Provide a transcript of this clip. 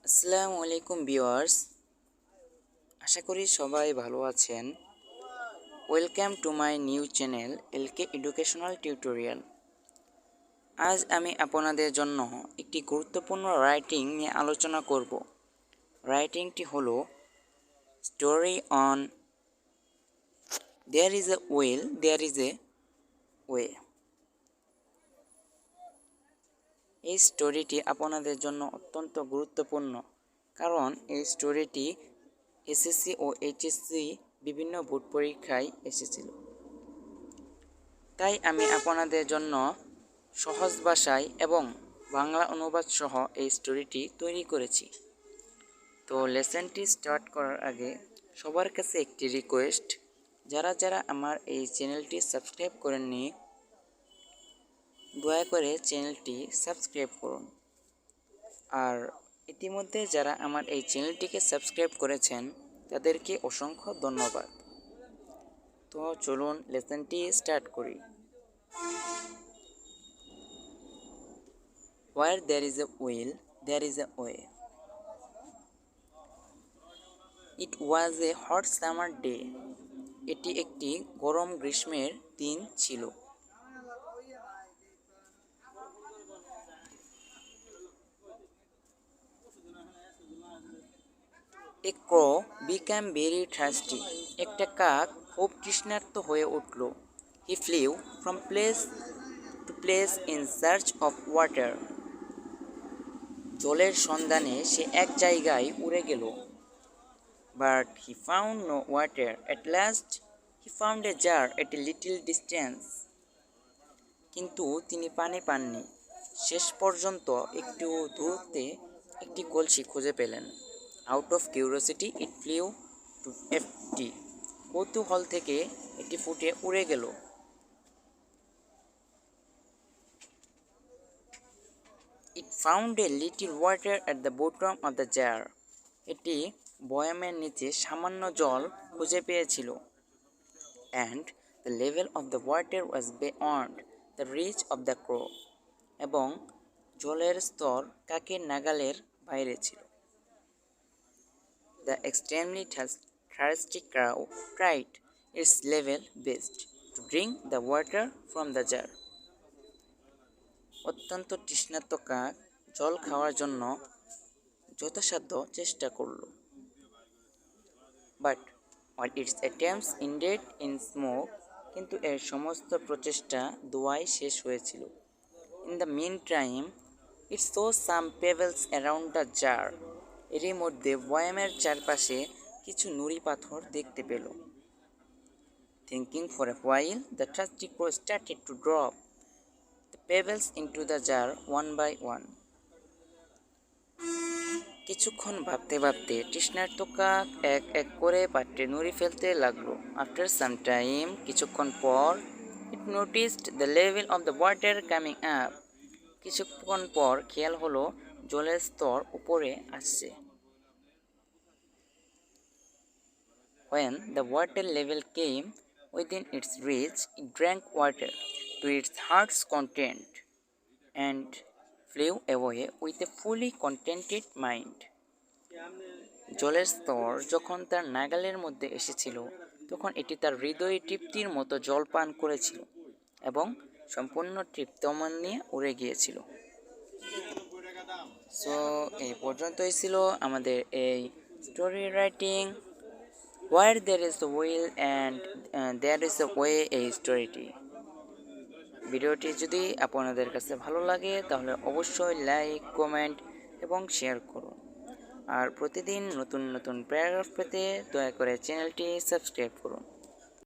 আসসালামু আলাইকুম ভিউয়ার্স, আশা করি সবাই ভালো আছেন। Welcome to my new channel LK educational tutorial. আজ আমি আপনাদের জন্য একটি গুরুত্বপূর্ণ রাইটিং নিয়ে আলোচনা করব। রাইটিংটি হলো story on there is a well there is a way. এই স্টোরিটি আপনাদের জন্য অত্যন্ত গুরুত্বপূর্ণ, কারণ এই স্টোরিটি এসএসসি ও এইচএসসি বিভিন্ন বোর্ড পরীক্ষায় এসেছিল। তাই আমি আপনাদের জন্য সহজ ভাষায় এবং বাংলা অনুবাদ সহ এই স্টোরিটি তৈরি করেছি। তো লেসনটি স্টার্ট করার আগে সবার কাছে একটি রিকোয়েস্ট, যারা যারা আমার এই চ্যানেলটি সাবস্ক্রাইব করেননি, দয়া করে চ্যানেলটি সাবস্ক্রাইব করুন। আর ইতিমধ্যে যারা আমার এই চ্যানেলটিকে সাবস্ক্রাইব করেছেন তাদেরকে অসংখ্য ধন্যবাদ। তো চলুন লেসনটি স্টার্ট করি। Where there is a will, there is a way. It was a hot summer day. এটি একটি গরম গ্রীষ্মের দিন ছিল। A crow became very thirsty. একটা কাক খুব তৃষ্ণার্ত হয়ে উঠল। He flew from place to place in search of water. জলের সন্ধানে সে এক জায়গায় উড়ে গেল। But he found no water. At last he found a jar at a little distance. কিন্তু তিনি পানি পাননি। শেষ পর্যন্ত একটু দূরত্বে একটি কলসি খুঁজে পেলেন। Out of curiosity it flew to empty. কৌতূহল থেকে এটি ফুটে উড়ে গেল। It found a little water at the bottom of the jar. এটি বয়ামের নিচে সামান্য জল খুঁজে পেয়েছিল। And the level of the water was beyond the reach of the crow. এবং জলের স্তর কাকের নাগালের বাইরে ছিল। The extremely thirsty crow tried its level best to drink the water from the jar. অত্যন্ত তৃষ্ণার্ত কাক জল খাওয়ার জন্য যথাসাধ্য চেষ্টা করল। But all its attempts ended in smoke. কিন্তু এর সমস্ত প্রচেষ্টা ধোঁয়ায় শেষ হয়েছিল। In the meantime, it saw some pebbles around the jar. এরই মধ্যে বয়ামের চারপাশে কিছু নুড়ি পাথর দেখতে পেল। Thinking for a while, the thirsty crow started to drop the pebbles into the jar one by one. কিছুক্ষণ ভাবতে ভাবতে তৃষ্ণার্ত কাক এক এক করে পাত্রে নুড়ি ফেলতে লাগলো। After some time, কিছুক্ষণ পর, it noticed the level of the water coming up. কিছুক্ষণ পর খেয়াল হলো জলের স্তর উপরে আসছে। When the water level came within its reach, it drank water to its heart's content and flew away with a fully contented mind. জলের স্তর যখন তার নাগালের মধ্যে এসেছিল, তখন এটি তার হৃদয়ে তৃপ্তির মতো জল পান করেছিল এবং সম্পূর্ণ তৃপ্ত মন নিয়ে উড়ে গিয়েছিল। সো এই পর্যন্তই ছিল আমাদের এই story writing Where there is a will and there is a way, এই স্টোরিটি। ভিডিওটি যদি আপনাদের কাছে ভালো লাগে তাহলে অবশ্যই লাইক, কমেন্ট এবং শেয়ার করুন। আর প্রতিদিন নতুন নতুন প্যারাগ্রাফ পেতে দয়া করে চ্যানেলটি সাবস্ক্রাইব করুন।